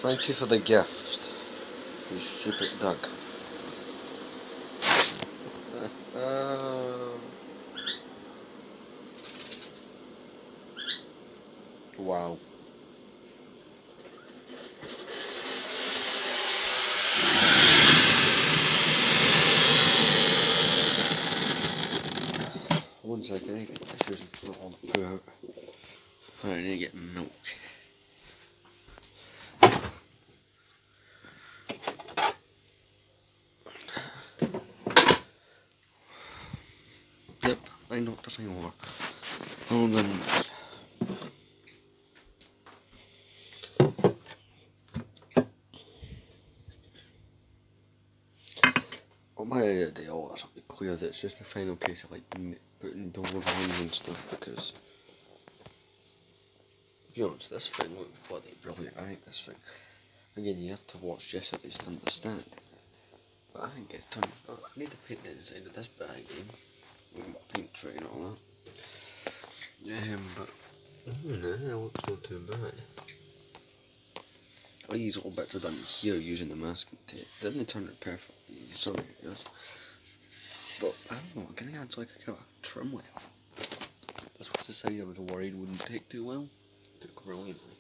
Thank you for the gift, you stupid duck. Wow. One second, I need to get tissues and put it on the poo out. Right, I need to get milk. Yep, I knocked the thing over. Hold on. What my idea was, I'll be clear that it's just the final case of like putting doors on and stuff because, to be honest, this thing looks bloody brilliant. I think this thing, again, you have to watch yesterday's to understand. But I think it's turned. Oh, I need to paint the inside of this bag in with my paint tray and all that. But it looks not too bad. These little bits are done here using the masking tape. Didn't turn it perfectly? Sorry, yes. But I don't know. I'm gonna add like a kind of trim layer. This was the side I was worried wouldn't take too well. It took brilliantly.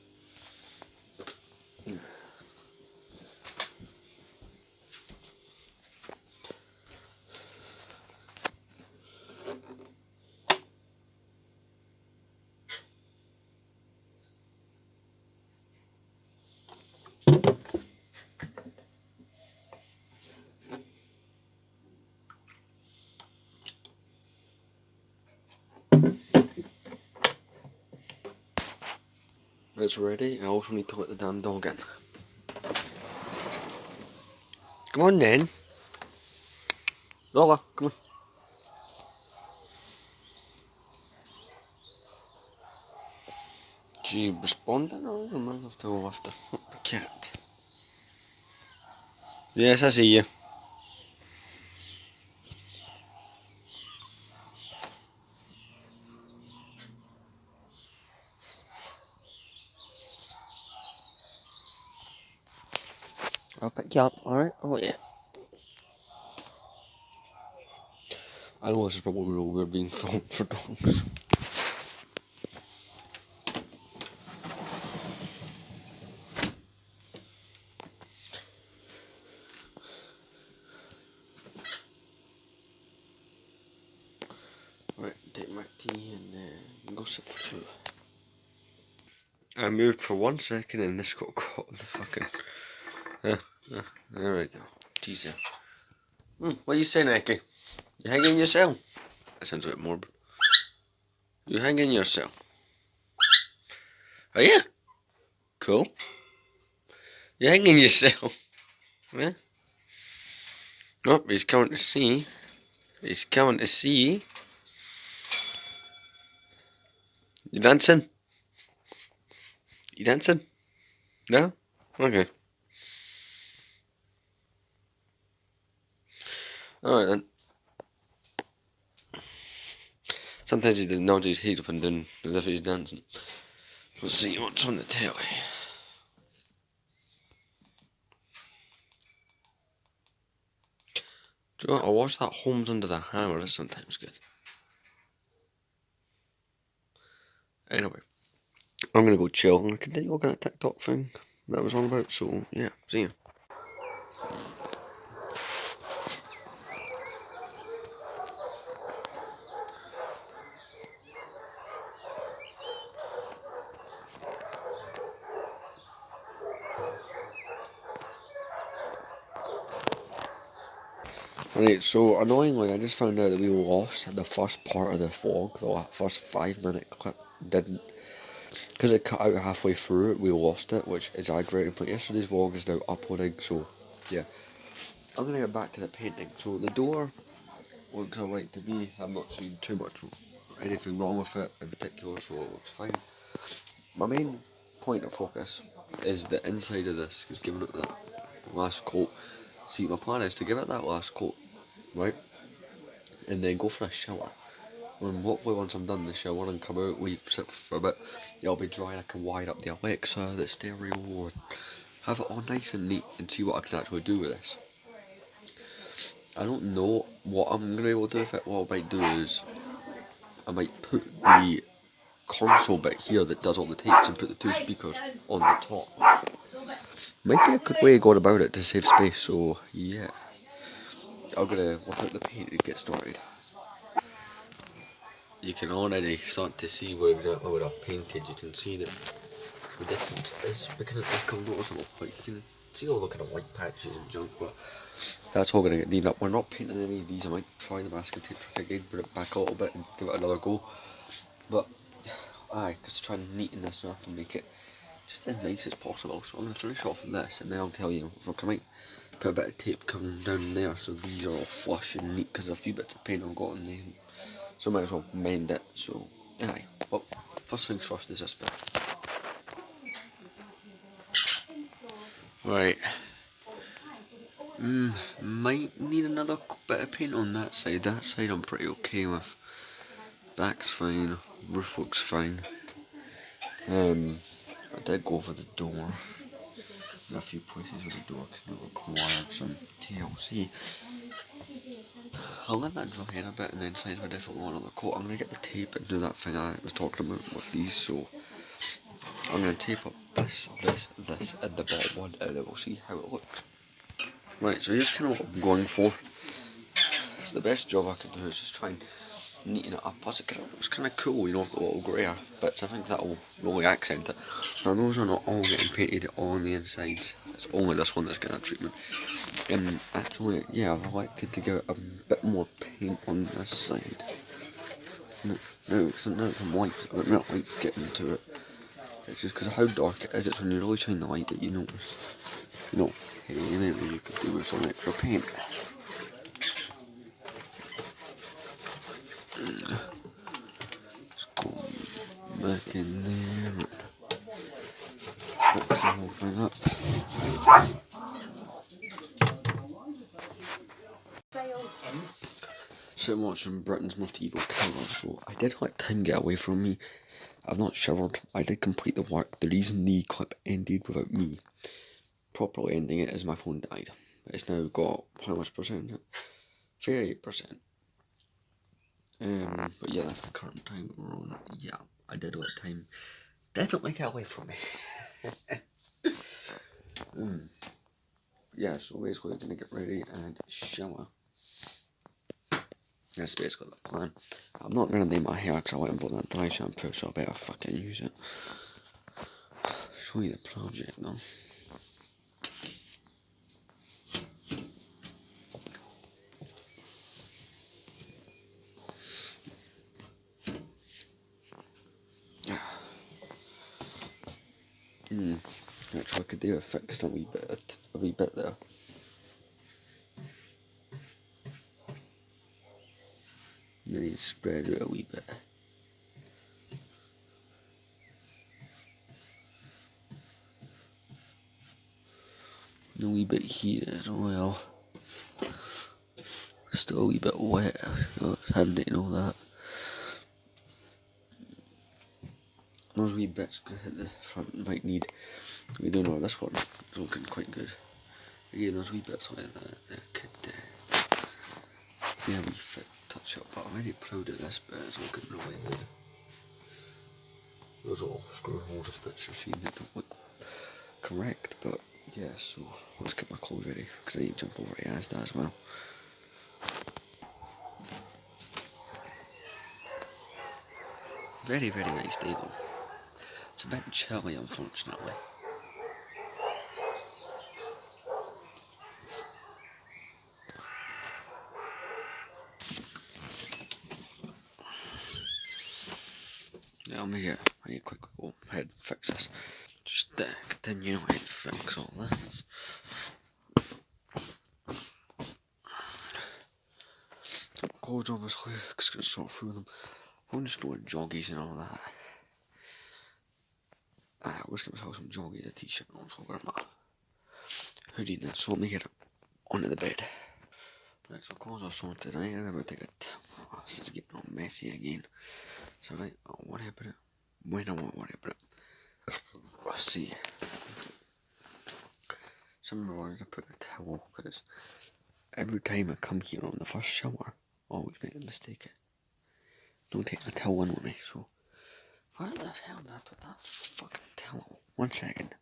It's ready. I also need to let the damn dog in. Come on then. Lola, come on. She responded or I might have to go after the cat. Yes, I see you. I'll pick you up, alright? Oh yeah. I know this is probably we're being filmed for dogs. Right, take my tea and go sit through. I moved for 1 second and this got caught in the fucking. There we go. Tease you. What are you saying, Eki? You hanging yourself? That sounds a bit morbid. You hanging yourself? Are you? Cool. You hanging yourself? Yeah. Oh, he's coming to see. He's coming to see. You dancing? You dancing? No? Okay. Alright then. Sometimes he nods his head up and down as if he's dancing. We'll see what's on the telly. Do you know what? I watch that Homes Under the Hammer, that's sometimes good. Anyway, I'm gonna go chill and continue looking at that TikTok thing that I was on about, so yeah, see ya. Right, so annoyingly, I just found out that we lost the first part of the vlog, the first 5-minute clip. Didn't, because it cut out halfway through it, we lost it, which is aggravating. But yesterday's vlog is now uploading, so yeah. I'm gonna get back to the painting. So the door looks alright to me. I'm not seeing too much anything wrong with it in particular, so it looks fine. My main point of focus is the inside of this, because giving it that last coat. See, my plan is to give it that last coat, right? And then go for a shower. And hopefully once I'm done the shower and come out, leave, sit for a bit, it'll be dry and I can wire up the Alexa, the stereo, have it all nice and neat and see what I can actually do with this. I don't know what I'm going to be able to do with it. What I might do is I might put the console bit here that does all the tapes and put the 2 speakers on the top. Might be a good way of going about it to save space, so yeah. I'm gonna work out the paint and get started. You can already start to see where I've painted. You can see that the difference is beginning to become noticeable. Like you can see all the kind of white patches and junk, but that's all gonna get neatened up. We're not painting any of these. I might try the masking tape trick again, put it back a little bit and give it another go. But aye, just try and neaten this up and make it just as nice as possible. So I'm gonna finish off this, and then I'll tell you if I might put a bit of tape coming down there so these are all flush and neat because a few bits of paint I've got on them. So I might as well mend it. So aye, well, first things first is this bit. Right. Might need another bit of paint on that side. That side I'm pretty okay with. Back's fine, roof looks fine. I did go over the door. There are a few places where the door can require some TLC. I'll let that dry in a bit and then decide if I definitely want another coat. I'm going to get the tape and do that thing I was talking about with these, so I'm going to tape up this, and the bottom one, and then we'll see how it looks. Right, so here's kind of what I'm going for. So the best job I could do is just try and neaten it up. Plus it looks kind of cool, you know, with the little grey bits. I think that'll really accent it. Now those are not all getting painted on the insides. It's only this one that's getting a treatment. And actually, yeah, I've elected to get a bit more paint on this side. No, some lights, a bit more lights getting to it. It's just because of how dark it is. It's when you really shine the light that you notice. You know, hey, maybe you could do with some extra paint. Just go back in there and fix the whole thing up. So I'm watching Britain's Most Evil Killer, so I did let time get away from me. I've not showered. I did complete the work. The reason the clip ended without me properly ending it is my phone died. It's now got how much percent? 38%. But yeah, that's the current time we're on. Yeah, I did let time definitely get away from me. Yeah, so basically I'm gonna get ready and shower. That's basically the plan. I'm not gonna name my hair because I went and bought that dry shampoo, so I better fucking use it. Show you the project though. Actually, I could do a fixed a wee bit there. And then you spread it a wee bit. And a wee bit here as well. Still a wee bit wet, so it's handy to know that. Those wee bits could hit the front might need. We don't know this one. It's looking quite good. Again, those wee bits like that could be a wee fit touch up, but I'm really proud of this bit. It's looking really good. Those little screw holes of bits you're seeing that don't look correct, but yeah. So let's get my clothes ready because I need to jump over to Asda as well. Very, very nice day though. It's a bit chilly, unfortunately. Yeah, I'll make it. I need to quickly go ahead and fix this. Just continue to fix all this. Clothes obviously, because I'm gonna sort through them. I'm just going joggies and all that. I'll just get myself some joggies, a t-shirt, and also wear my hoodie then, so let me get onto the bed. Right, so clothes are sorted. I am about to take a towel. This is getting all messy again. So right, I'll worry about it when I won't worry about it. Let's see. Somebody wanted to put a towel, because every time I come here on the first shower, I always make the mistake of don't take my towel in with me, so where the hell did I put that fucking towel? 1 second.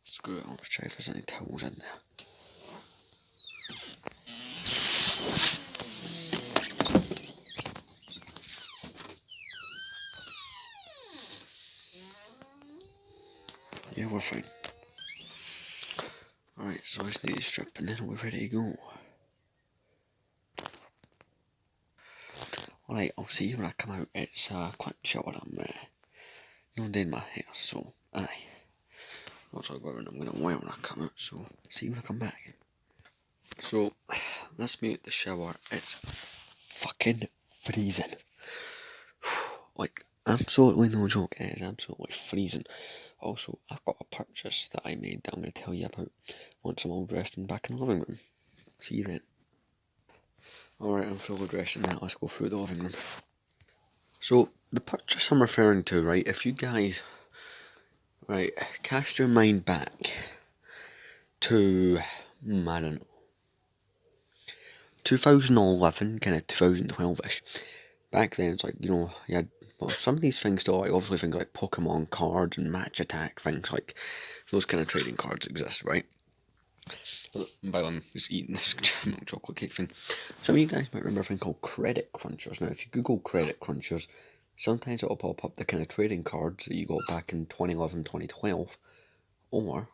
Screw it, let's try if there's any towels in there. Yeah, we're fine. Alright, so I just need to strip and then we're ready to go. Alright, I'll see you when I come out. It's a quick shower. I'm not doing my hair, so aye. I'll talk about what I'm gonna wear when I come out, so see you when I come back. So, that's me at the shower. It's fucking freezing. Like, absolutely no joke, it is absolutely freezing. Also, I've got a purchase that I made that I'm going to tell you about once I'm all dressed and back in the living room. See you then. Alright, I'm fully dressed now, let's go through the living room. So, the purchase I'm referring to, right, if you guys, right, cast your mind back to, I don't know, 2011, kind of 2012ish. Back then, it's like, you know, you had, well, some of these things still, like, obviously things like Pokemon cards and Match Attack, things like, those kind of trading cards exist, right? By I'm just eating this milk chocolate cake thing. Some of you guys might remember a thing called Credit Crunchers. Now, if you Google Credit Crunchers, sometimes it'll pop up the kind of trading cards that you got back in 2011, 2012, or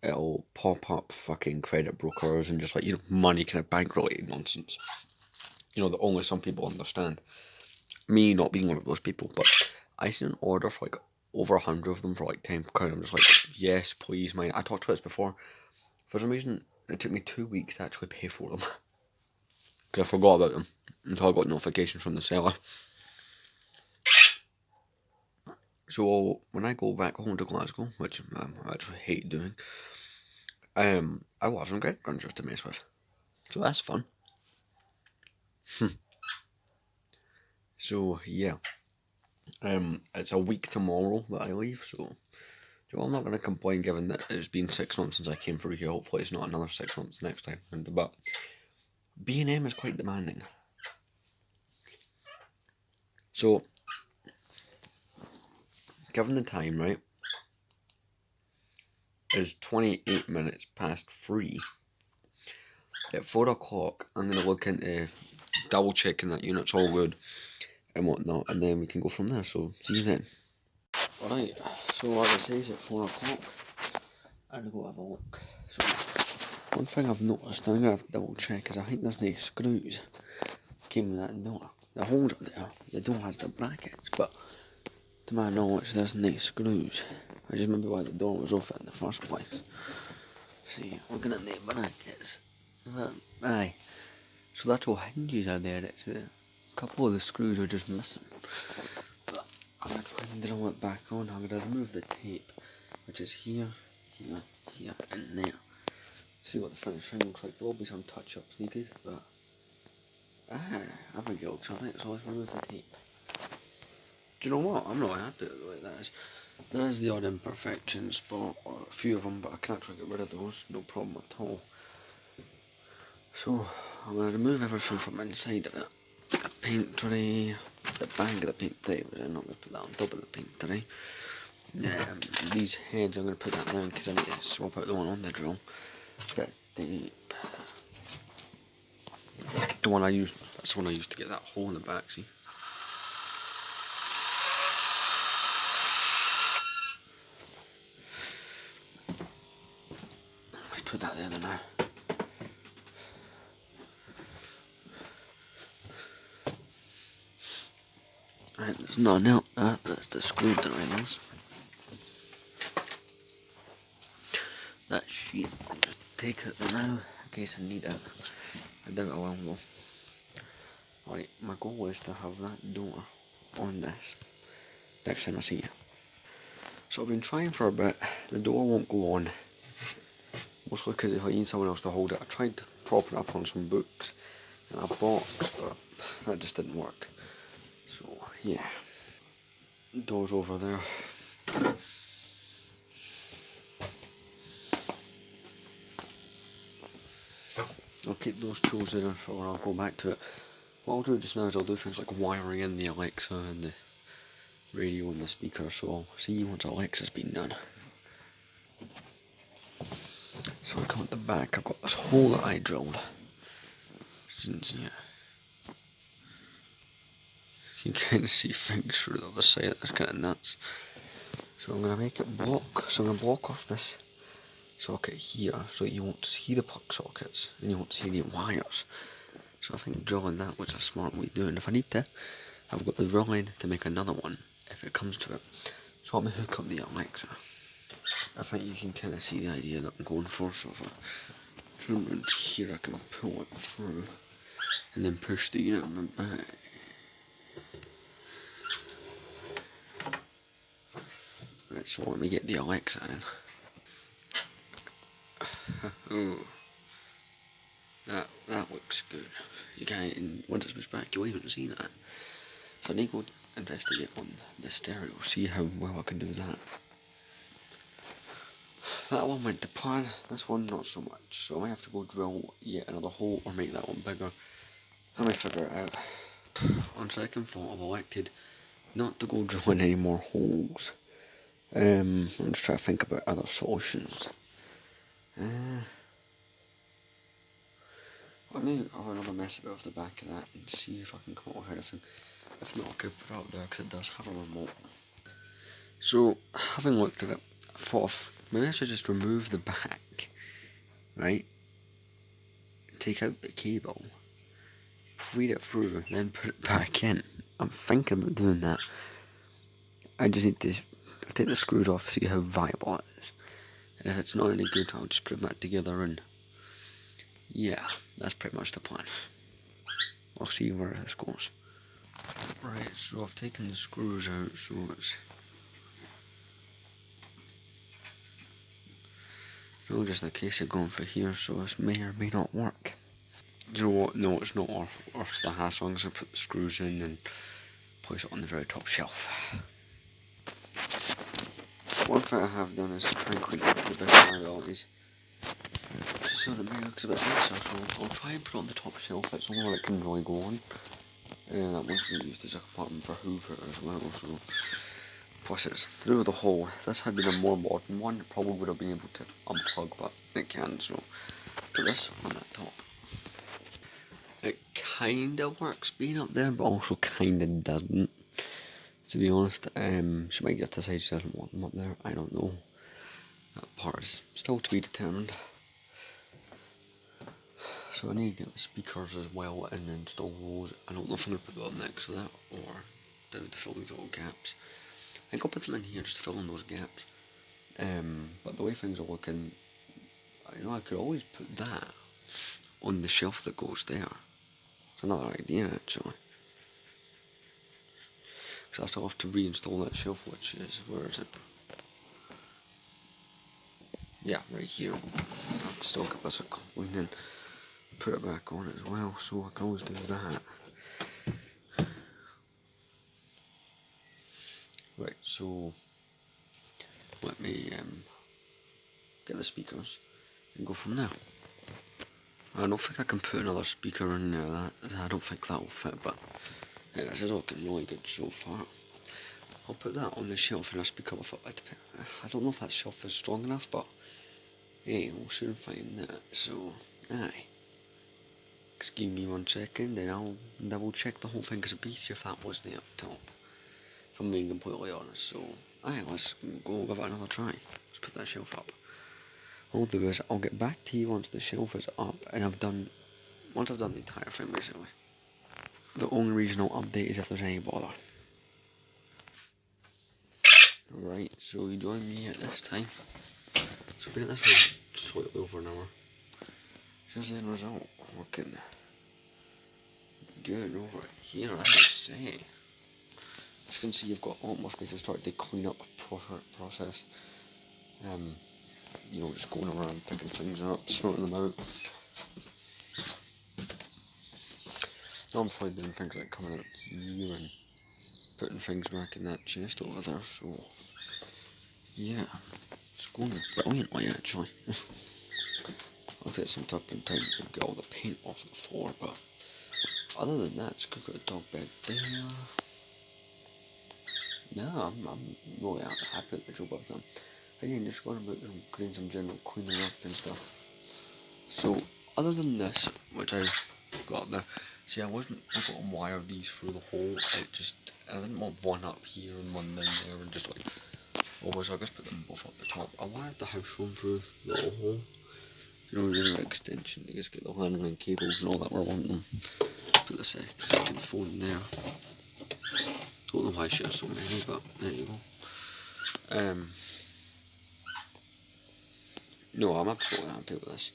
it'll pop up fucking credit brokers and just like, you know, money kind of bank related nonsense. You know, that only some people understand. Me not being one of those people, but I seen an order for like over 100 of them for like £10. I'm just like, yes, please, mine. I talked about this before. For some reason, it took me 2 weeks to actually pay for them. Because I forgot about them until I got notifications from the seller. So when I go back home to Glasgow, which I actually hate doing, I will have some credit crunchers to mess with. So that's fun. So yeah, it's a week tomorrow that I leave. So I'm not gonna complain, given that it's been 6 months since I came through here. Hopefully, it's not another 6 months next time. But B&M is quite demanding. So, given the time, right, is 28 minutes past 3. At 4 o'clock, I'm going to look into double checking that unit's all good and whatnot, and then we can go from there. So, see you then. Alright, so like I say, it's at 4 o'clock. I'm going to go have a look. So, one thing I've noticed, I'm going to have to double check, is I think there's no screws came with that door. The holes are there, the door has the brackets, but to my knowledge, there's no screws. I just remember why the door was off in the first place. See, looking at the brackets. Aye. So the actual hinges are there, it's a couple of the screws are just missing. But I'm going to try and drill it back on. I'm going to remove the tape, which is here, here, here, and there. See what the finished thing looks like. There will be some touch-ups needed, but I think it looks alright, so let's remove the tape. Do you know what? I'm not happy with the way that is. There is the odd imperfection spot, or a few of them, but I can actually get rid of those, no problem at all. So, I'm going to remove everything from inside of it. The paint tray, the bag of the paint tray, but I'm not going to put that on top of the paint tray. These heads, I'm going to put that down because I need to swap out the one on the drill. But the one I used, that's the one I used to get that hole in the back, see? Let's put that there now. Right, there's nothing out there, that's the screwdrivers. That sheet, I'll just take it now in case I need it. I doubt I will though. Alright, my goal is to have that door on this next time I see you. So I've been trying for a bit, the door won't go on. Mostly because if I need someone else to hold it. I tried propping it up on some books in a box, but that just didn't work. So, yeah. Door's over there. keep those tools there for when I'll go back to it. What I'll do just now is I'll do things like wiring in the Alexa and the radio and the speaker, so I'll see once Alexa's been done. So I come at the back, I've got this hole that I drilled. You can see it. You can kind of see things through the other side, that's kind of nuts. So I'm going to make it block, so I'm going to block off this socket here so you won't see the plug sockets and you won't see any wires. So I think drilling that was a smart way to do it. And if I need to, I've got the drilling to make another one if it comes to it. So let me hook up the Alexa. I think you can kind of see the idea that I'm going for. So if I turn around here, I can pull it through and then push the unit on the back. Right, so let me get the Alexa in. Oh, that looks good. You can't, and once it moves back, you'll even see that. So I need to go investigate on the stereo, see how well I can do that. That one went to plan, this one not so much, so I might have to go drill yet another hole or make that one bigger. I might figure it out. On second thought, I've elected not to go drilling any more holes. I'm just trying to think about other solutions. I may have another mess about off the back of that and see if I can come up with anything. If not, I could put it up there because it does have a remote. So, having looked at it, I thought maybe I should just remove the back, right? Take out the cable, feed it through, then put it back in. I'm thinking about doing that. I just need to take the screws off to see how viable it is. And if it's not any good, I'll just put them back together and yeah, that's pretty much the plan. I'll see where this goes. Right, so I've taken the screws out, so it's really just a case of going for here, so this may or may not work. Do you know what? No, it's not worth the hassle. I'm just going to put the screws in and place it on the very top shelf. One thing I have done is try and clean it up to the best of my abilities, so that maybe looks a bit nicer, so I'll try and put it on the top shelf. It's the only one that can really go on. That one's been used as a compartment for Hoover as well, so plus it's through the hole. If this had been a more modern one, it probably would have been able to unplug, but it can't, so put this on that top. It kinda works being up there, but also kinda doesn't. To be honest, she might get to decide she doesn't want them up there, I don't know. That part is still to be determined. So I need to get the speakers as well and install those. I don't know if I'm going to put them next to that or down to fill these little gaps. I think I'll put them in here just to fill in those gaps. But the way things are looking, I could always put that on the shelf that goes there. It's another idea actually. Because I still have to reinstall that shelf, which is, where is it? Yeah, right here. I'll still get this a clean and put it back on as well, so I can always do that. Right, so let me get the speakers and go from there. I don't think I can put another speaker in there, I don't think that will fit, but yeah, this is looking really good so far. I'll put that on the shelf and a speaker with it. I don't know if that shelf is strong enough, but hey, we'll soon find that, so aye. Just give me 1 second and I'll double check the whole thing, because it'd be easier if that was the up top, if I'm being completely honest. So aye, let's go give it another try. Let's put that shelf up. What I'll do is I'll get back to you once the shelf is up and once I've done the entire thing basically. The only reason I'll update is if there's any bother. Right, so you join me at this time. So we've been at this for slightly over an hour. Here's the end result. Looking good over here, I would say. As you can see, you've got a lot more space. I've started the clean up process. Just going around picking things up, sorting them out. I'm fine doing things like coming out here and putting things back in that chest over there, so yeah, it's going brilliantly actually. I'll take some turpentine and get all the paint off the floor, but other than that, it's good. Got a dog bed there. No, I'm really happy with the job I've done. Again, just going about doing some general cleaning up and stuff. So, other than this, which I got up there, see, I got to wire these through the hole. I didn't want one up here and one down there, and just like, so I just put them both up the top. I wired the house phone through the little hole. You know, using an extension to just get the landline cables and all that where I want them. Put the second phone there. Don't know why I share so many, but there you go. No, I'm absolutely happy with this.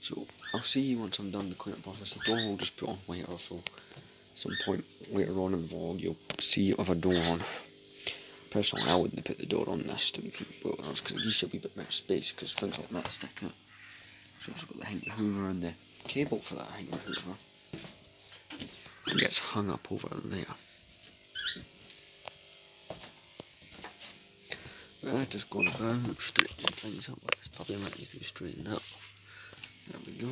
So, I'll see you once I'm done the cleanup process. The door will just put on later, so some point later on in the vlog you'll see if a door on. Personally, I wouldn't put the door on this to be completely honest, because it gives you a wee bit more space, because things like that stick out. So I've also got the Henry Hoover and the cable for that Henry Hoover. It gets hung up over there. But just going about, straightening things up. This probably might need to be straightened up. There we go.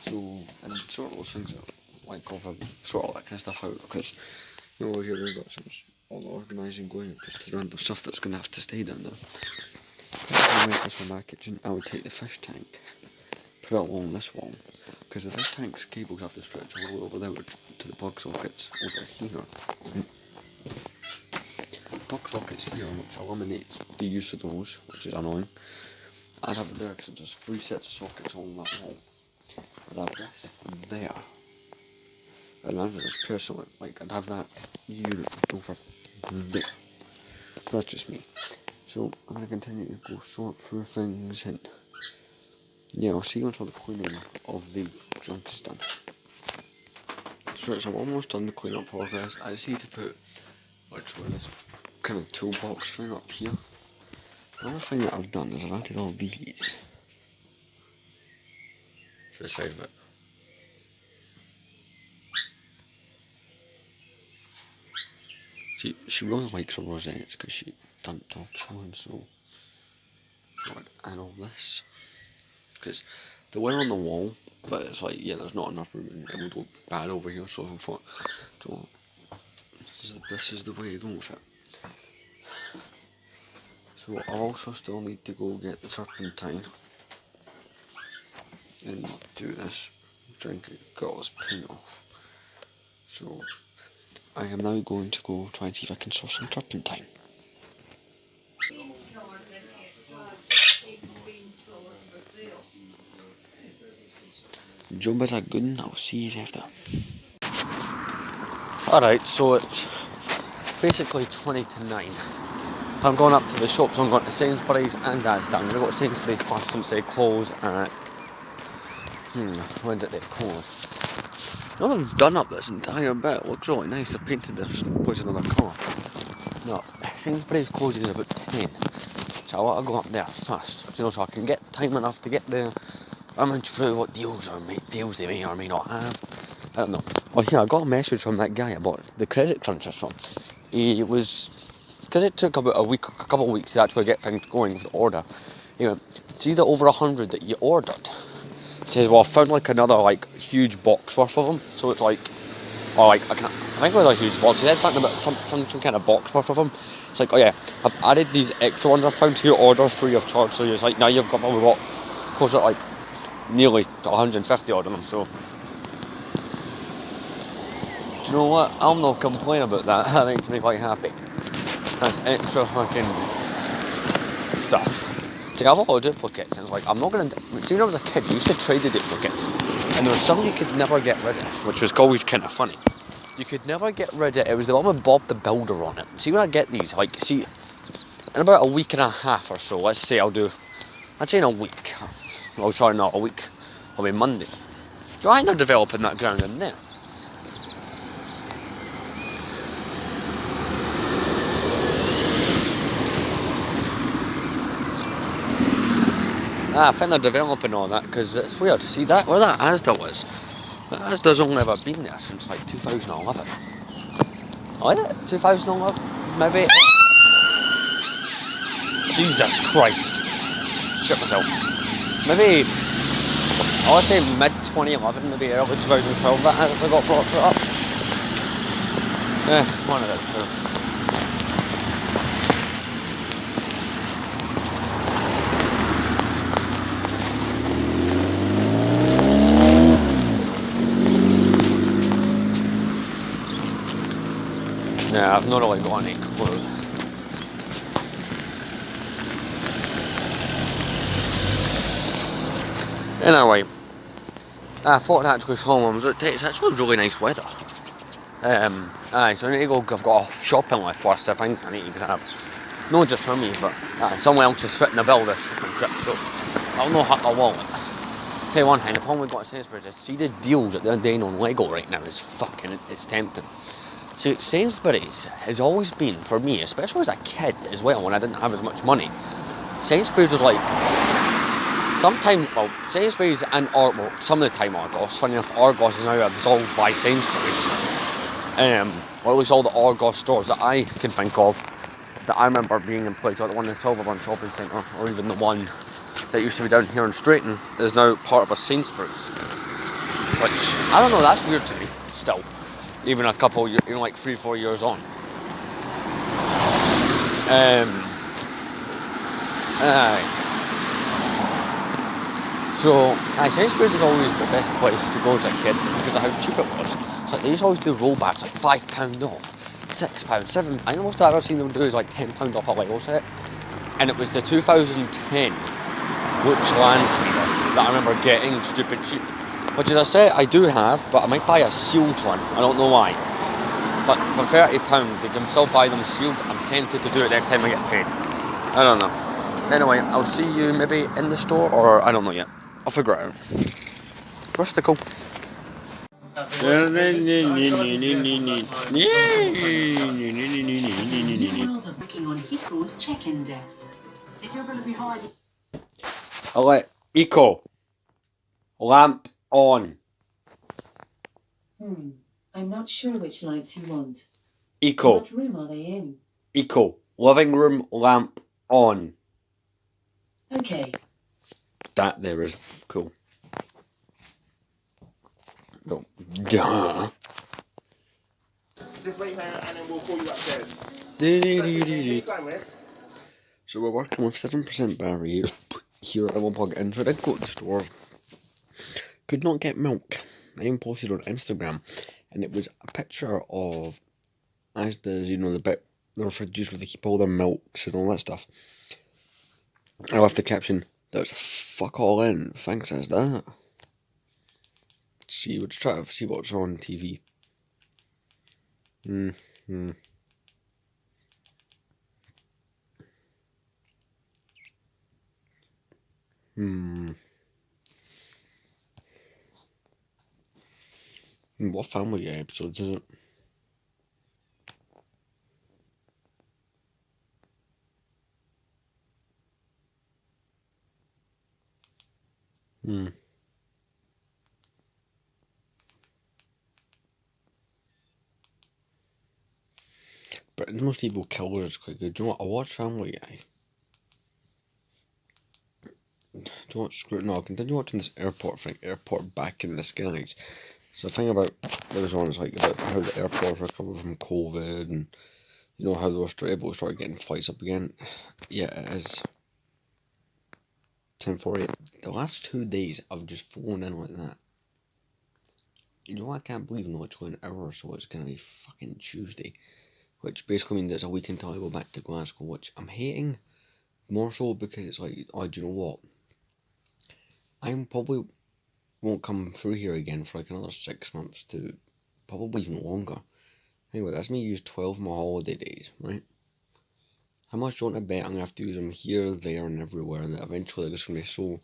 So, and sort of those things that like over, sort all that kind of stuff out, because you know, over here we've got some all the organising going, just the random stuff that's going to have to stay down there. If I make this for my kitchen, I would take the fish tank, put it along this wall, because the fish tank's cables have to stretch all the way over there to the plug sockets over here. Plug sockets here, which eliminates the use of those, which is annoying. I'd have it there because it's just 3 sets of sockets along that wall. I'd have this there. And I'd just personally, like, I'd have that unit over there. That's just me. So I'm going to continue to go sort through things, and yeah, I'll see you once all the cleaning of the junk is done. So I'm almost done the cleanup progress. I just need to put this kind of toolbox thing up here. Another thing that I've done is I've added all these to the side of it. See, she really likes her rosettes because she doesn't talk so and so. And all this. Because they were on the wall, but it's like, yeah, there's not enough room and it would look bad over here, so I thought, so this is the way to go with it. So I also still need to go get the turpentine and do this, try and get all this paint off. So I am now going to go try and see if I can source some turpentine. Job is a good one, I'll see you after. Alright, so it's basically 20 to 9. I'm going up to the shops. I'm going to Sainsbury's and Asda. I'm going to go to Sainsbury's first since they close at... when did they close? Now they've done up this entire bit. It looks really nice. They've painted this place another colour. No, Sainsbury's closes about 10. So I want to go up there first, you know, so I can get time enough to get there. I'm through what deals they may or may not have. I don't know. Oh yeah, I got a message from that guy I bought the credit crunchers from. He was... because it took about a couple of weeks to actually get things going with the order. He went, see the over 100 that you ordered? He says, well, I found like another like huge box worth of them. So it's like, or like, I think it was a huge box. He said something about some kind of box worth of them. It's like, oh yeah, I've added these extra ones I found to your order free of charge. So it's like, now you've probably got closer to like nearly 150 odd of them. So, do you know what? I'm not complaining about that. That makes me quite happy. That's extra fucking stuff. See, I have a lot of duplicates, and it's like, I'm not going to... See, when I was a kid, you used to trade the duplicates, and there was some you could never get rid of, which was always kind of funny. You could never get rid of it. It was the one with Bob the Builder on it. See, when I get these, like, see, in about a week and a half or so, let's say I'd say in a week. Oh, sorry, not a week. It'll be Monday. Do I think they're developing that ground in there? I think they're developing all that, because it's weird. See that where that Asda was? That Asda's only ever been there since like 2011. Oh, is it? 2011? Maybe? Jesus Christ. Shit myself. Maybe I want to say mid 2011, maybe early 2012 that actually got brought up. One of the two. Yeah, I've not really got any clue. Anyway, I thought I'd actually film them. It's actually really nice weather. Aye, so I need to go. I've got a shopping list first of things I need to grab. Not just for me, but someone else is fitting the bill this shopping trip, so I'll not hit my wallet. Tell you one thing, the problem we've got at Sainsbury's is see the deals that they're doing on Lego right now is fucking, it's tempting. See, Sainsbury's has always been, for me, especially as a kid as well, when I didn't have as much money, Sainsbury's was like, sometimes, well, Sainsbury's and some of the time Argos, funny enough, Argos is now absorbed by Sainsbury's. Or at least all the Argos stores that I can think of, that I remember being in place, like the one in the Silverburn Shopping Centre, or even the one that used to be down here in Straighton, is now part of a Sainsbury's. Which, I don't know, that's weird to me, still. Even a couple, like 3-4 years on. So, Sainsbury's was always the best place to go as a kid because of how cheap it was. So they used to always do rollbacks, like £5 off, £6, £7. I think the most I've ever seen them do is like £10 off a Lego set. And it was the 2010 Lux Landspeeder that I remember getting stupid cheap. Which is a set I do have, but I might buy a sealed one. I don't know why. But for £30, they can still buy them sealed. I'm tempted to do it next time I get paid. I don't know. Anyway, I'll see you maybe in the store, or I don't know yet. I'll figure it out. Where's the call? World of working on Heathrow's check-in desks. If you're going to be hiding. Eco. Lamp on. I'm not sure which lights you want. Eco. What room are they in? Eco. Living room lamp on. Okay. That there is cool. No. Duh. Just wait there and then we'll call you upstairs. So we're working with 7% battery here at One Plug In. So I did go to the store. Could not get milk. I even posted on Instagram, and it was a picture of, as does, the bit, the fridges where they keep all their milks and all that stuff. I left the caption, "There's fuck all in, thanks as that." See, we'll try to see what's on TV. What Family Guy episodes is it? But the Most Evil Killers is quite good. Do you know what? I watched Family Guy. Do you watch Screw? No, I'll continue watching this airport thing. Airport Back in the Skies. So the thing about there was one is like about how the airports recovered from COVID and how they were able to start getting flights up again. Yeah, it is. 10:48. The last 2 days I've just flown in like that. You know what? I can't believe in literally an hour or so it's gonna be fucking Tuesday. Which basically means it's a week until I go back to Glasgow, which I'm hating more so because it's like, oh, do you know what? I probably won't come through here again for like another 6 months to probably even longer. Anyway, that's me use 12 of my holiday days, right? How much do you want to bet I'm going to have to use them here, there, and everywhere, and that eventually they're just going to be so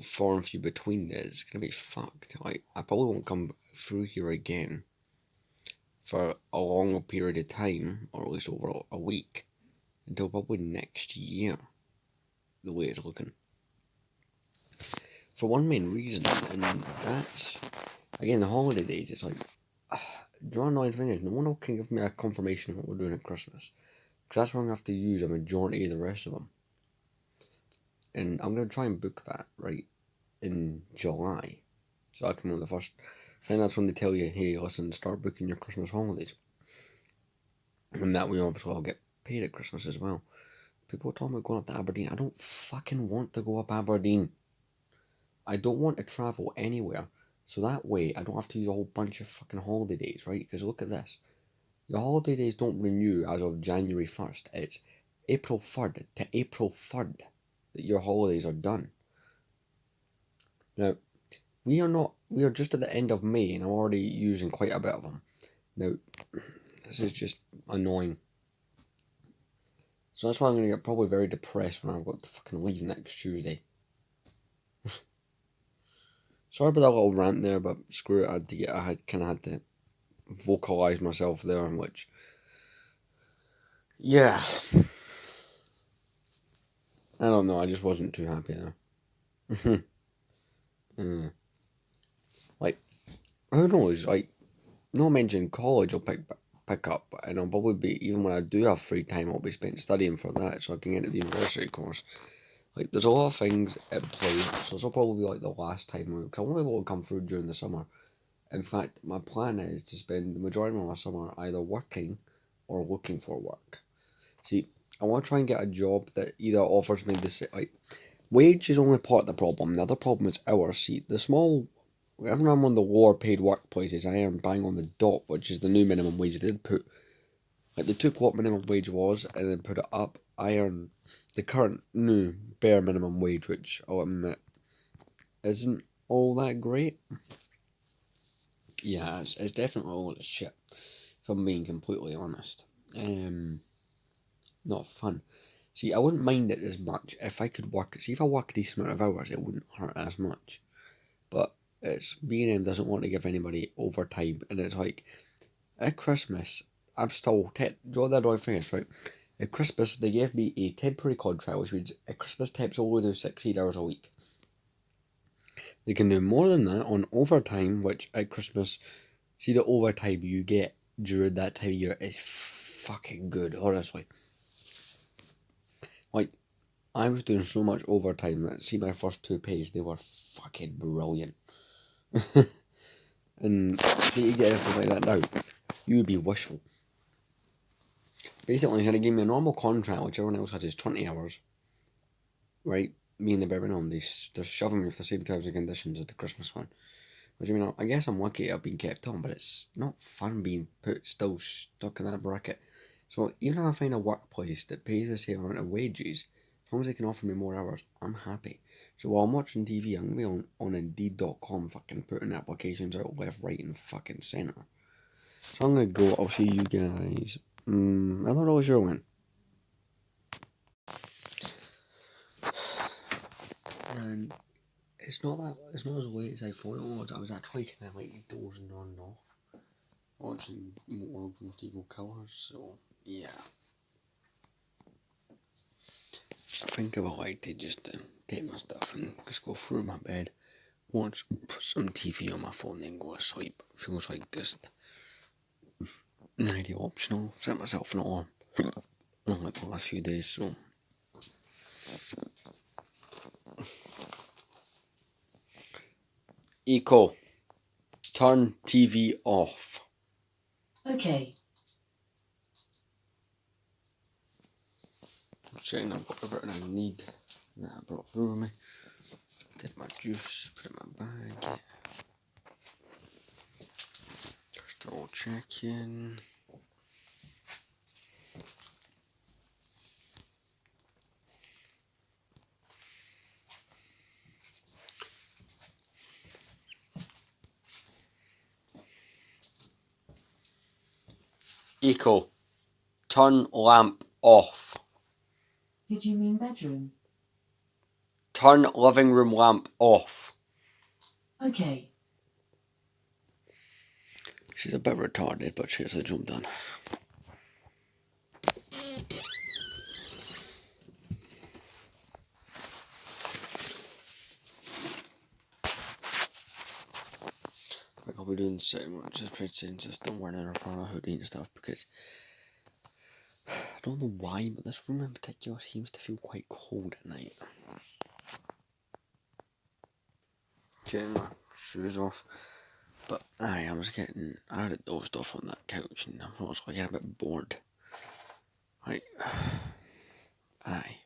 far and few between that it's going to be fucked. Like, I probably won't come through here again for a longer period of time, or at least over a week, until probably next year, the way it's looking. For one main reason, and that's, again, the holiday days, it's like, the annoying thing is, no one can give me a confirmation of what we're doing at Christmas, because that's where I'm going to have to use a majority of the rest of them. And I'm going to try and book that, right, in July. So I come on the 1st. I think that's when they tell you, hey, listen, start booking your Christmas holidays. And that we obviously all get paid at Christmas as well. People are talking about going up to Aberdeen. I don't fucking want to go up Aberdeen. I don't want to travel anywhere. So that way, I don't have to use a whole bunch of fucking holiday days, right? Because look at this. Your holiday days don't renew as of January 1st. It's April 3rd to April 3rd that your holidays are done. Now, we are just at the end of May and I'm already using quite a bit of them. Now, this is just annoying. So that's why I'm going to get probably very depressed when I've got to fucking leave next Tuesday. Sorry about that little rant there, but screw it, I kind of had to vocalise myself there, which, yeah. I don't know, I just wasn't too happy there. Like, who knows, like, not mentioning college will pick up, and I'll probably be, even when I do have free time, I'll be spent studying for that, so I can get into the university course. Like, there's a lot of things at play, so this will probably be like the last time, because I won't be able to come through during the summer. In fact, my plan is to spend the majority of my summer either working or looking for work. See, I want to try and get a job that either offers me the like, wage is only part of the problem. The other problem is hours. See, whenever I'm on the lower paid workplaces, I earn bang on the dot, which is the new minimum wage. They did put, like, they took what minimum wage was and then put it up. I earn the current new bare minimum wage, which I'll admit isn't all that great. Yeah, it's definitely all of shit, if I'm being completely honest. Not fun. See, I wouldn't mind it as much if I could work. See, if I work a decent amount of hours, it wouldn't hurt as much. But it's B&M doesn't want to give anybody overtime, and it's like at Christmas, I'm still draw that on face, right? At Christmas, they gave me a temporary contract, which means at Christmas temps only do 16 hours a week. They can do more than that on overtime, which at Christmas, see, the overtime you get during that time of year is fucking good, honestly. Like, I was doing so much overtime that, see, my first 2 pays, they were fucking brilliant. And see, you get anything like that now, you would be wishful. Basically, they gave me a normal contract, which everyone else has is 20 hours, right? Me and the bare minimum, they're shoving me with the same terms and conditions as the Christmas one. Which, I mean, I guess I'm lucky I've been kept on, but it's not fun being still stuck in that bracket. So even if I find a workplace that pays the same amount of wages, as long as they can offer me more hours, I'm happy. So while I'm watching TV, I'm going to be on Indeed.com fucking putting applications out left, right, and fucking centre. So I'm going to go, I'll see you guys. I'm not really sure when. And it's not as late as I thought it was. I was actually kind of like dozing on and off, watching more Most Evil Killers, so yeah. I think I would like to just take my stuff and just go through my bed, watch some TV on my phone, then go to sleep. Feels like just an ideal option. I'll set myself an alarm. Not like the last few days, so. Eco, turn TV off. Okay. Checking I've got everything I need that I brought through with me. Did my juice, put it in my bag. Just double checking. Eco, turn lamp off. Did you mean bedroom? Turn living room lamp off. Okay. She's a bit retarded, but she gets the job done. Like, I'll be doing the same one, just pretending just don't wear in front of a hoodie and stuff, because I don't know why, but this room in particular seems to feel quite cold at night. getting my shoes off. But aye, I had dozed off on that couch and I was getting a bit bored. Like, aye.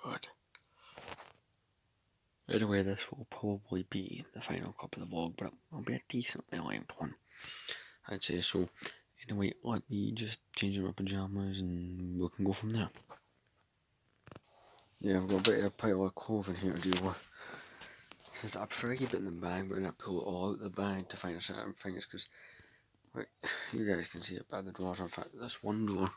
God. Anyway, this will probably be the final cup of the vlog, but it'll be a decently length one, I'd say. So, anyway, let me just change my pyjamas and we can go from there. Yeah, I've got a bit of a pile of clothing here to deal with. Since I prefer to keep it in the bag, but then I pull it all out the bag to find certain things, because, like, you guys can see it by the drawers. In fact, this one drawer,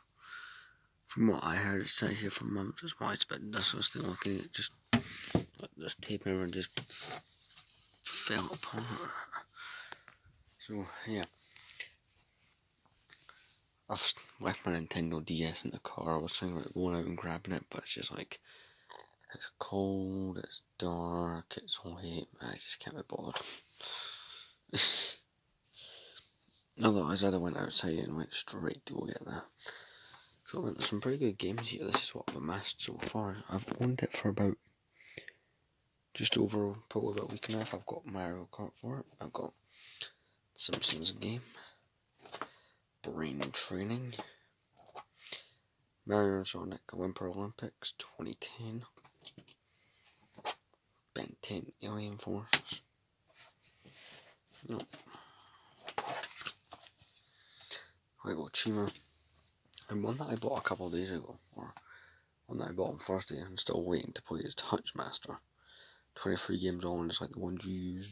from what I heard, it's set here for months. That's why it's a bit disgusting looking. It just, like, this tape and just fell apart. So, yeah. I've left my Nintendo DS in the car. I was thinking about going out and grabbing it, but it's just like, it's cold, it's dark, it's late, I just can't be bothered. Otherwise, I'd have went outside and went straight to go get that. So there's some pretty good games here. This is what I've amassed so far. I've owned it for about just over probably about a week and a half. I've got Mario Kart for it. I've got Simpsons game, Brain Training, Mario and Sonic Winter Olympics 2010, Ben 10 Alien Forces. No. Lego Chima. And one that I bought a couple of days ago, or one that I bought on Thursday, I'm still waiting to play, is Touchmaster. 23 games on, it's like the ones you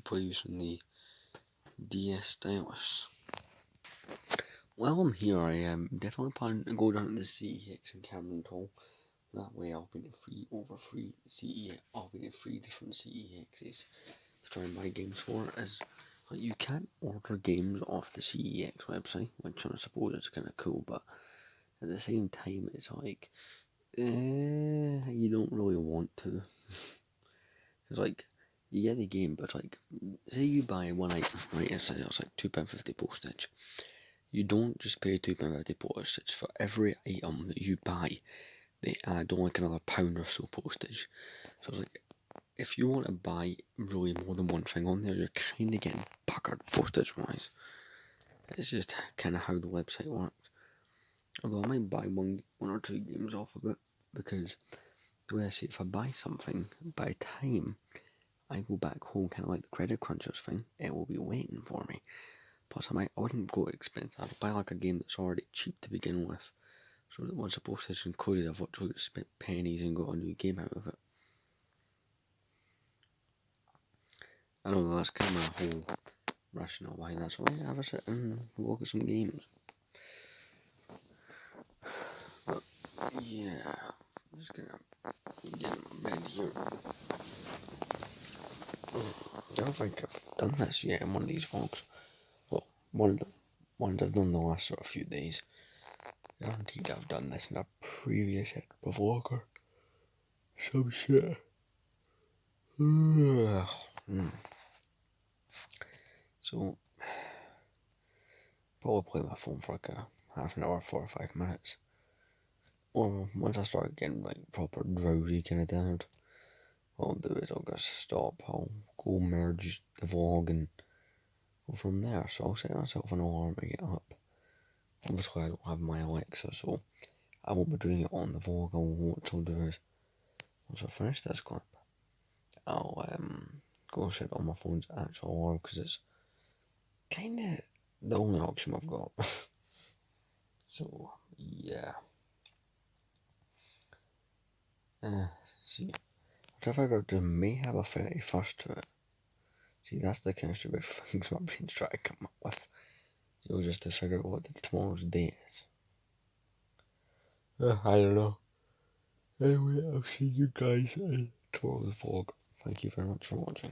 play using the DS stylus. While I'm here, I am definitely planning to go down to the CEX in Cameron Toll. That way I'll be in I'll be in 3 different CEXs to try and buy games for it. As like, you can't order games off the CEX website, which I suppose is kind of cool, but at the same time it's like, you don't really want to. Because like, you get the game, but like, say you buy one item, right, it's like £2.50 postage. You don't just pay £2.50 postage for every item that you buy. They add on like another £1 or so postage. So it's like, if you want to buy really more than one thing on there, you're kind of getting puckered postage wise. It's just kind of how the website works. Although I might buy one or two games off of it, because the way I see it, if I buy something, by the time I go back home, kind of like the credit crunchers thing, it will be waiting for me. Plus, I wouldn't go expensive. I'd buy like a game that's already cheap to begin with, so that once the postage included, I've literally spent pennies and got a new game out of it. I know that's kind of my whole rationale behind that, so I have a sit and look at some games. But yeah, I'm just gonna get in my bed here. I don't think I've done this yet in one of these vlogs. Well, one of the ones I've done the last sort of few days. Guaranteed I've done this in a previous vlog or some shit. So, probably play my phone for like a half an hour, 45 minutes. Or once I start getting like proper drowsy kind of tired, what I'll do is I'll just stop, I'll go merge the vlog and go from there. So I'll set myself an alarm to get up. Obviously I don't have my Alexa, so I won't be doing it on the vlog. What I'll do is, once I finish this clip, I'll go set it on my phone's actual alarm, because it's kind of the only option I've got. So, yeah. See, whatever I got to may have a 31st to it. See, that's the kind of stupid things my brain's trying to come up with. So just to figure out what tomorrow's date is. I don't know. Anyway, I'll see you guys in tomorrow's vlog. Thank you very much for watching.